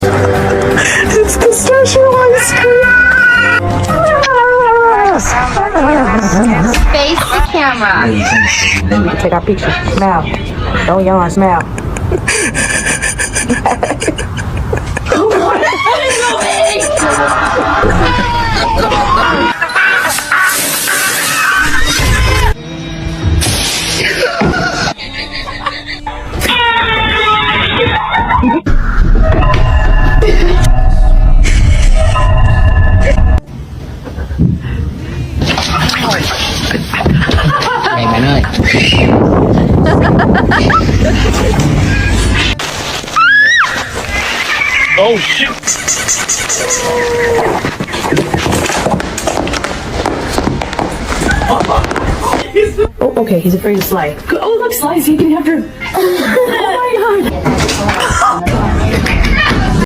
It's pistachio ice cream. Face the camera. Take our picture. Smile. Don't yawn. Smile. Mày bạn ơi. Oh shit. Oh, okay. He's afraid of Sly. Oh, look, Sly's taking after him. Oh my god.